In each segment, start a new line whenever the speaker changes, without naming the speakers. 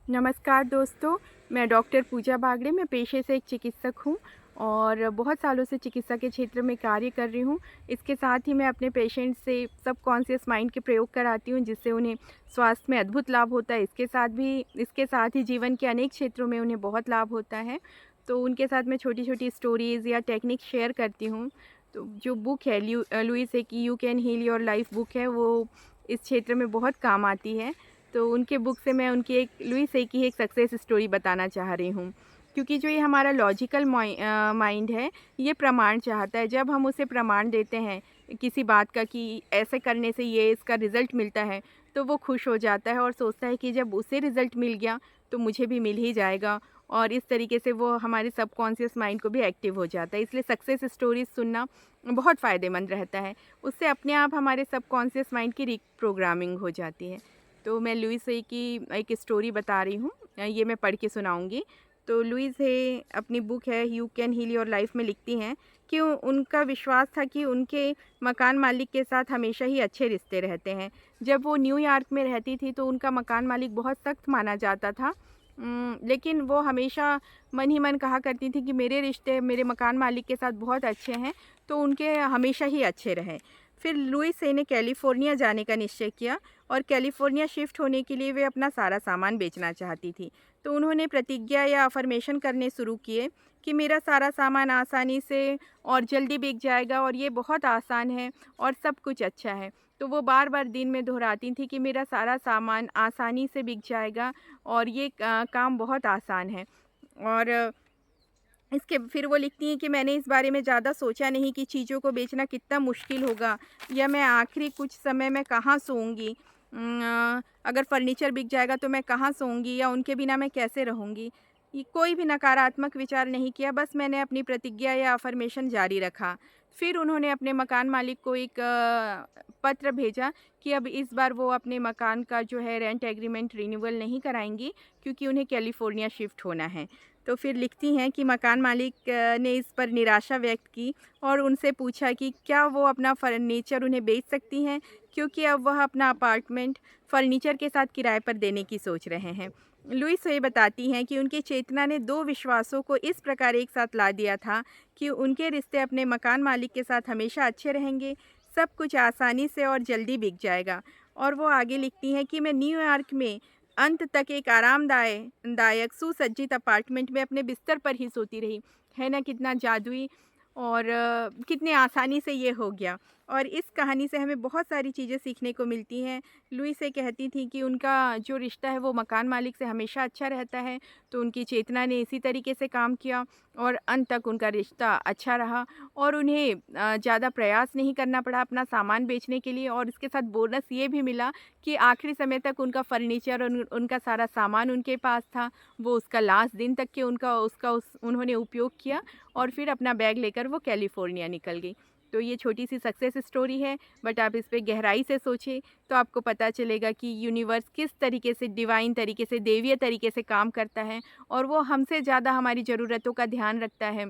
नमस्कार दोस्तों, मैं डॉक्टर पूजा बागड़े। मैं पेशे से एक चिकित्सक हूँ और बहुत सालों से चिकित्सा के क्षेत्र में कार्य कर रही हूँ। इसके साथ ही मैं अपने पेशेंट से सबकॉन्शियस माइंड के प्रयोग कराती हूँ, जिससे उन्हें स्वास्थ्य में अद्भुत लाभ होता है। इसके साथ ही जीवन के अनेक क्षेत्रों में उन्हें बहुत लाभ होता है। तो उनके साथ मैं छोटी-छोटी स्टोरीज़ या टेक्निक शेयर करती हूँ। तो जो बुक है लुईस है कि you can heal your life book है, वो इस क्षेत्र में बहुत काम आती है। तो उनके बुक से मैं उनकी एक लुईस है की एक सक्सेस स्टोरी बताना चाह रही हूँ। क्योंकि जो ये हमारा लॉजिकल माइंड है, ये प्रमाण चाहता है। जब हम उसे प्रमाण देते हैं किसी बात का कि ऐसे करने से ये इसका रिज़ल्ट मिलता है, तो वो खुश हो जाता है और सोचता है कि जब उसे रिज़ल्ट मिल गया, तो मुझे भी मिल ही जाएगा। और इस तरीके से वो हमारे सबकॉन्शियस माइंड को भी एक्टिव हो जाता है। इसलिए सक्सेस स्टोरीज़ सुनना बहुत फ़ायदेमंद रहता है। उससे अपने आप हमारे सबकॉन्शियस माइंड की रीप्रोग्रामिंग हो जाती है। तो मैं लुईस है की एक स्टोरी बता रही हूँ, ये मैं पढ़ के सुनाऊँगी। तो लुईस है अपनी बुक है you can heal your life में लिखती हैं कि उनका विश्वास था कि उनके मकान मालिक के साथ हमेशा ही अच्छे रिश्ते रहते हैं। जब वो न्यूयॉर्क में रहती थी तो उनका मकान मालिक बहुत सख्त माना जाता था। लेकिन वो हमेशा मन ही मन कहा करती थी कि मेरे रिश्ते मेरे मकान मालिक के साथ बहुत अच्छे हैं, तो उनके हमेशा ही अच्छे रहें। फिर लुईस ने कैलिफ़ोर्निया जाने का निश्चय किया और कैलिफ़ोर्निया शिफ्ट होने के लिए वे अपना सारा सामान बेचना चाहती थी। तो उन्होंने प्रतिज्ञा या अफ़र्मेशन करने शुरू किए कि मेरा सारा सामान आसानी से और जल्दी बिक जाएगा और ये बहुत आसान है और सब कुछ अच्छा है। तो वो बार-बार दिन में दोहराती थी कि मेरा सारा सामान आसानी से बिक जाएगा और ये काम बहुत आसान है। और इसके फिर वो लिखती हैं कि मैंने इस बारे में ज़्यादा सोचा नहीं कि चीज़ों को बेचना कितना मुश्किल होगा या मैं आखिरी कुछ समय में कहाँ सोऊंगी। अगर फर्नीचर बिक जाएगा तो मैं कहाँ सोऊंगी या उनके बिना मैं कैसे रहूंगी। ये कोई भी नकारात्मक विचार नहीं किया, बस मैंने अपनी प्रतिज्ञा या अफर्मेशन जारी रखा। फिर उन्होंने अपने मकान मालिक को एक पत्र भेजा कि अब इस बार वो अपने मकान का जो है रेंट एग्रीमेंट रिन्यूअल नहीं कराएंगी, क्योंकि उन्हें कैलिफोर्निया शिफ्ट होना है। तो फिर लिखती हैं कि मकान मालिक ने इस पर निराशा व्यक्त की और उनसे पूछा कि क्या वो अपना फर्नीचर उन्हें बेच सकती हैं, क्योंकि अब वह अपना अपार्टमेंट फर्नीचर के साथ किराए पर देने की सोच रहे हैं। लुईस ये बताती हैं कि उनकी चेतना ने दो विश्वासों को इस प्रकार एक साथ ला दिया था कि उनके रिश्ते अपने मकान मालिक के साथ हमेशा अच्छे रहेंगे, सब कुछ आसानी से और जल्दी बिक जाएगा। और वो आगे लिखती हैं कि मैं न्यूयॉर्क में अंत तक एक दायक सुसज्जित अपार्टमेंट में अपने बिस्तर पर ही सोती रही। है ना कितना जादुई और कितने आसानी से ये हो गया। और इस कहानी से हमें बहुत सारी चीज़ें सीखने को मिलती हैं। लुईस ये कहती थी कि उनका जो रिश्ता है वो मकान मालिक से हमेशा अच्छा रहता है, तो उनकी चेतना ने इसी तरीके से काम किया और अंत तक उनका रिश्ता अच्छा रहा और उन्हें ज़्यादा प्रयास नहीं करना पड़ा अपना सामान बेचने के लिए। और इसके साथ बोनस ये भी मिला कि आखिरी समय तक उनका फर्नीचर और उनका सारा सामान उनके पास था। वो उसका लास्ट दिन तक के उन्होंने उपयोग किया और फिर अपना बैग लेकर वो कैलिफ़ोर्निया निकल गई। तो ये छोटी-सी सक्सेस स्टोरी है, बट आप इस पे गहराई से सोचें तो आपको पता चलेगा कि यूनिवर्स किस तरीके से डिवाइन तरीके से, देवीय तरीके से काम करता है और वो हमसे ज़्यादा हमारी ज़रूरतों का ध्यान रखता है।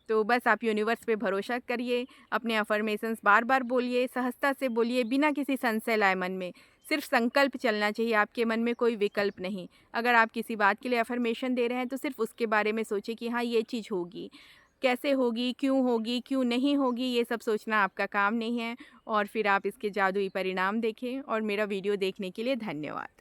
तो बस आप यूनिवर्स पे भरोसा करिए, अपने अफ़र्मेशंस बार-बार बोलिए, सहजता से बोलिए, बिना किसी संशय लाए मन में। सिर्फ संकल्प चलना चाहिए, आपके मन में कोई विकल्प नहीं। अगर आप किसी बात के लिए अफ़र्मेशन दे रहे हैं तो सिर्फ उसके बारे में सोचिए कि हाँ, ये चीज़ होगी। कैसे होगी, क्यों नहीं होगी, ये सब सोचना आपका काम नहीं है। और फिर आप इसके जादुई परिणाम देखें और मेरा वीडियो देखने के लिए धन्यवाद।